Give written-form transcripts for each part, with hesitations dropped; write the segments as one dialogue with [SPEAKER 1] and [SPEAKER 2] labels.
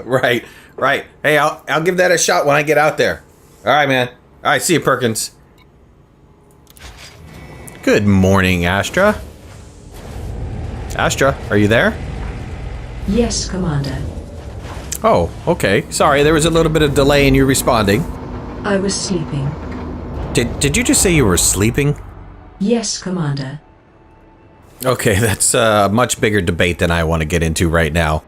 [SPEAKER 1] Right, right. Hey, I'll give that a shot when I get out there. All right, man. All right, see you, Perkins. Good morning, Astra. Astra, are you there?
[SPEAKER 2] Yes, Commander.
[SPEAKER 1] Oh, okay. Sorry, there was a little bit of delay in you responding.
[SPEAKER 2] I was sleeping.
[SPEAKER 1] Did you just say you were sleeping?
[SPEAKER 2] Yes, Commander.
[SPEAKER 1] Okay, that's a much bigger debate than I want to get into right now.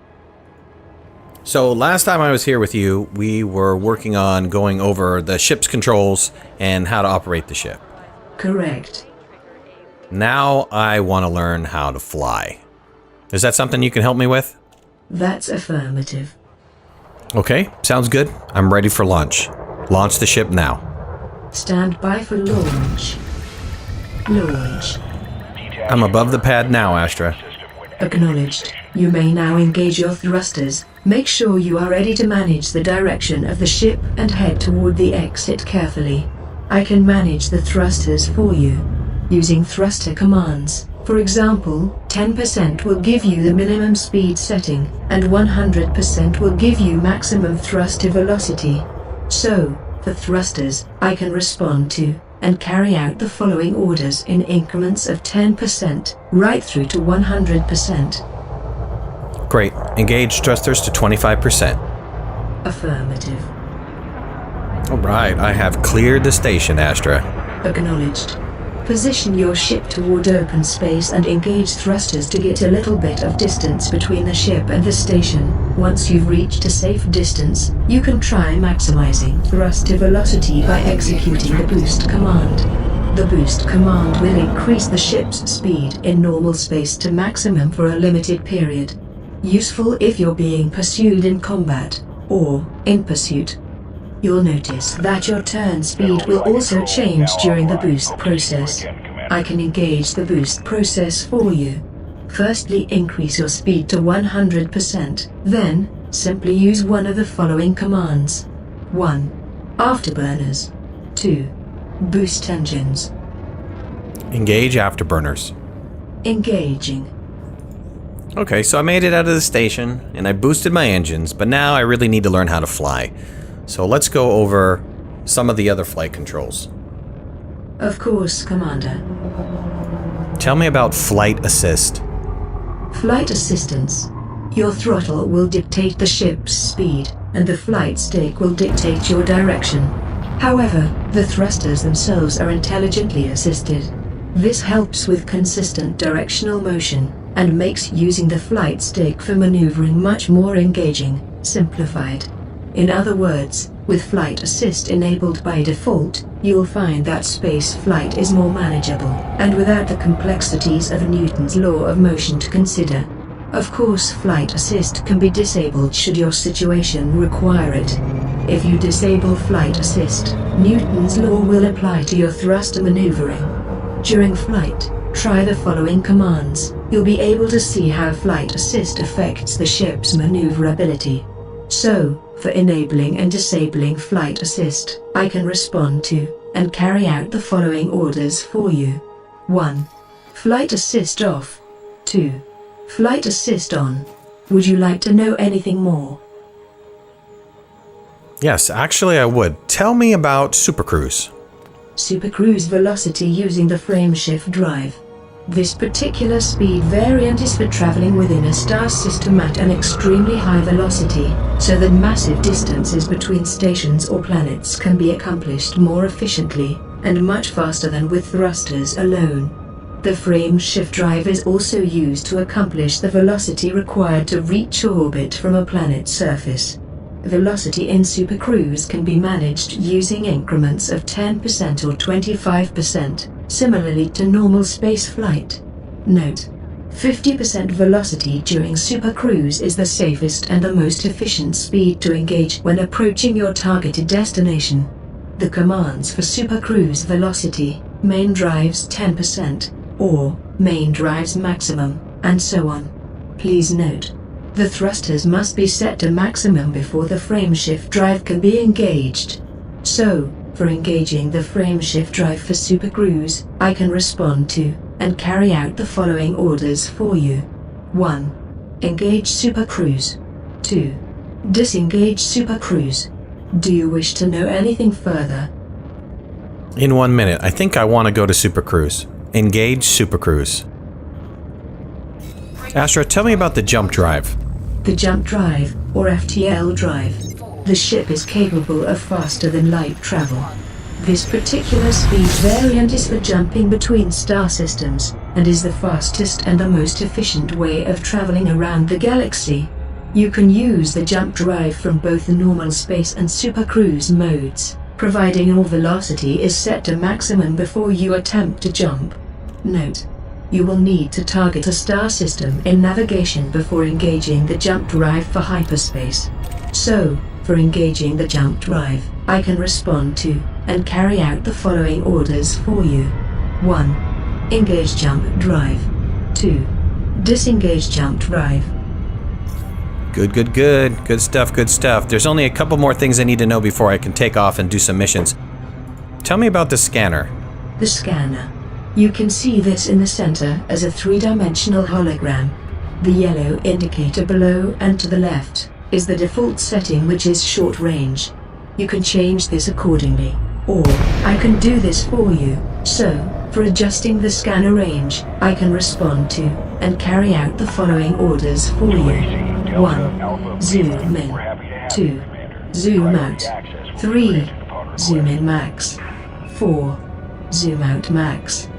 [SPEAKER 1] So last time I was here with you, we were working on going over the ship's controls and how to operate the ship.
[SPEAKER 2] Correct.
[SPEAKER 1] Now I want to learn how to fly. Is that something you can help me with?
[SPEAKER 2] That's affirmative.
[SPEAKER 1] Okay, sounds good. I'm ready for launch. Launch the ship now.
[SPEAKER 2] Stand by for launch. Launch.
[SPEAKER 1] I'm above the pad now, Astra.
[SPEAKER 2] Acknowledged. You may now engage your thrusters. Make sure you are ready to manage the direction of the ship and head toward the exit carefully. I can manage the thrusters for you using thruster commands. For example, 10% will give you the minimum speed setting, and 100% will give you maximum thrust to velocity. So, for thrusters, I can respond to and carry out the following orders in increments of 10%, right through to 100%.
[SPEAKER 1] Great. Engage thrusters to 25%.
[SPEAKER 2] Affirmative.
[SPEAKER 1] Alright, I have cleared the station, Astra.
[SPEAKER 2] Acknowledged. Position your ship toward open space and engage thrusters to get a little bit of distance between the ship and the station. Once you've reached a safe distance, you can try maximizing thrust to velocity by executing the boost command. The boost command will increase the ship's speed in normal space to maximum for a limited period. Useful if you're being pursued in combat or in pursuit. You'll notice that your turn speed will also change during the boost process. I can engage the boost process for you. Firstly, increase your speed to 100%. Then, simply use one of the following commands. 1. Afterburners. 2. Boost engines.
[SPEAKER 1] Engage afterburners.
[SPEAKER 2] Engaging.
[SPEAKER 1] Okay, so I made it out of the station, and I boosted my engines, but now I really need to learn how to fly. So let's go over some of the other flight controls.
[SPEAKER 2] Of course, Commander.
[SPEAKER 1] Tell me about flight assist.
[SPEAKER 2] Flight assistance. Your throttle will dictate the ship's speed, and the flight stick will dictate your direction. However, the thrusters themselves are intelligently assisted. This helps with consistent directional motion, and makes using the flight stick for maneuvering much more engaging, simplified. In other words, with flight assist enabled by default, you'll find that space flight is more manageable, and without the complexities of Newton's law of motion to consider. Of course, flight assist can be disabled should your situation require it. If you disable flight assist, Newton's law will apply to your thruster maneuvering. During flight, try the following commands. You'll be able to see how flight assist affects the ship's maneuverability. So, for enabling and disabling flight assist, I can respond to and carry out the following orders for you. 1. Flight assist off. 2. Flight assist on. Would you like to know anything more?
[SPEAKER 1] Yes, actually I would. Tell me about supercruise.
[SPEAKER 2] Supercruise velocity using the frameshift drive. This particular speed variant is for traveling within a star system at an extremely high velocity, so that massive distances between stations or planets can be accomplished more efficiently and much faster than with thrusters alone. The frameshift drive is also used to accomplish the velocity required to reach orbit from a planet's surface. Velocity in supercruise can be managed using increments of 10% or 25%, similarly to normal space flight. Note: 50% velocity during supercruise is the safest and the most efficient speed to engage when approaching your targeted destination. The commands for supercruise velocity: main drives 10%, or main drives maximum, and so on. Please note: the thrusters must be set to maximum before the frameshift drive can be engaged. So, for engaging the frameshift drive for supercruise, I can respond to and carry out the following orders for you. 1. Engage supercruise. 2. Disengage supercruise. Do you wish to know anything further?
[SPEAKER 1] In 1 minute, I think I want to go to Supercruise. Engage Supercruise. Astra, tell me about the jump drive.
[SPEAKER 2] The jump drive, or FTL drive. The ship is capable of faster than light travel. This particular speed variant is for jumping between star systems, and is the fastest and the most efficient way of traveling around the galaxy. You can use the jump drive from both the normal space and supercruise modes, providing your velocity is set to maximum before you attempt to jump. Note: you will need to target a star system in navigation before engaging the jump drive for hyperspace. So, for engaging the jump drive, I can respond to and carry out the following orders for you. 1. Engage jump drive. 2. Disengage jump drive.
[SPEAKER 1] Good, good, good. Good stuff, good stuff. There's only a couple more things I need to know before I can take off and do some missions. Tell me about the scanner.
[SPEAKER 2] The scanner. You can see this in the center as a three-dimensional hologram. The yellow indicator below and to the left is the default setting, which is short range. You can change this accordingly, or I can do this for you. So, for adjusting the scanner range, I can respond to and carry out the following orders for you. 1. Zoom in. 2. Zoom out. 3. Zoom in max. 4. Zoom out max.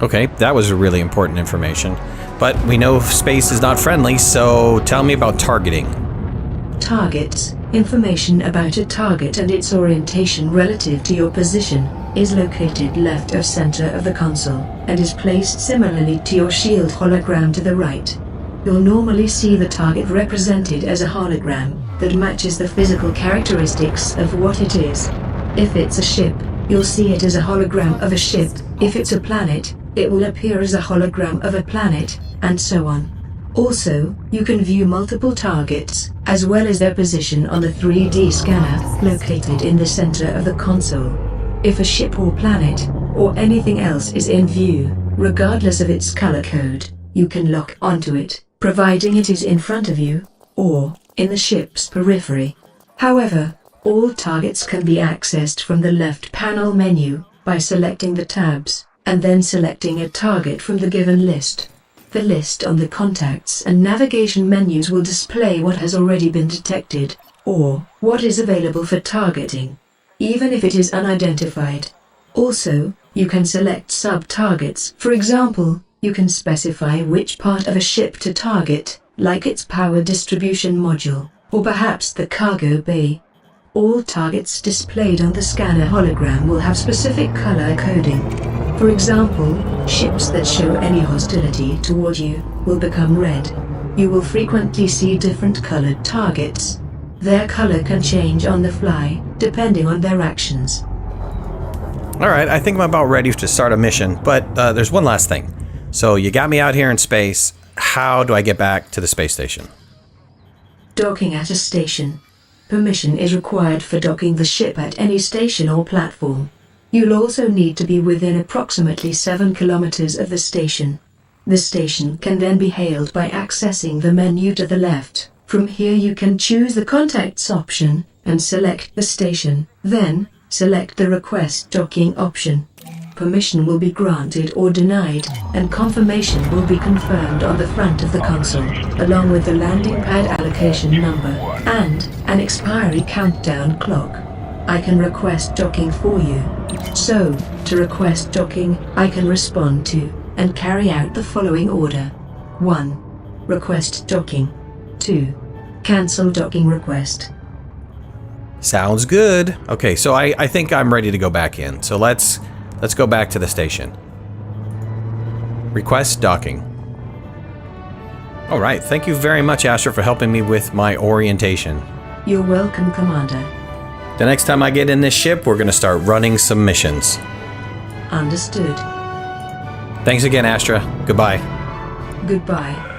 [SPEAKER 1] Okay, that was really important information. But we know space is not friendly, so tell me about targeting.
[SPEAKER 2] Targets. Information about a target and its orientation relative to your position is located left of center of the console and is placed similarly to your shield hologram to the right. You'll normally see the target represented as a hologram that matches the physical characteristics of what it is. If it's a ship, you'll see it as a hologram of a ship. If it's a planet, it will appear as a hologram of a planet, and so on. Also, you can view multiple targets, as well as their position on the 3D scanner located in the center of the console. If a ship or planet, or anything else is in view, regardless of its color code, you can lock onto it, providing it is in front of you, or in the ship's periphery. However, all targets can be accessed from the left panel menu by selecting the tabs, and then selecting a target from the given list. The list on the contacts and navigation menus will display what has already been detected, or what is available for targeting, even if it is unidentified. Also, you can select sub-targets. For example, you can specify which part of a ship to target, like its power distribution module, or perhaps the cargo bay. All targets displayed on the scanner hologram will have specific color coding. For example, ships that show any hostility toward you will become red. You will frequently see different colored targets. Their color can change on the fly, depending on their actions.
[SPEAKER 1] Alright, I think I'm about ready to start a mission, but there's one last thing. So you got me out here in space. How do I get back to the space station?
[SPEAKER 2] Docking at a station. Permission is required for docking the ship at any station or platform. You'll also need to be within approximately 7 kilometers of the station. The station can then be hailed by accessing the menu to the left. From here you can choose the contacts option and select the station. Then, select the request docking option. Permission will be granted or denied, and confirmation will be confirmed on the front of the console, along with the landing pad allocation number and an expiry countdown clock. I can request docking for you. So, to request docking, I can respond to and carry out the following order. 1. Request docking. 2. Cancel docking request.
[SPEAKER 1] Sounds good. Okay, so I think I'm ready to go back in. So let's go back to the station. Request docking. Alright, thank you very much, Asher, for helping me with my orientation.
[SPEAKER 2] You're welcome, Commander.
[SPEAKER 1] The next time I get in this ship, we're going to start running some missions.
[SPEAKER 2] Understood.
[SPEAKER 1] Thanks again, Astra. Goodbye.
[SPEAKER 2] Goodbye.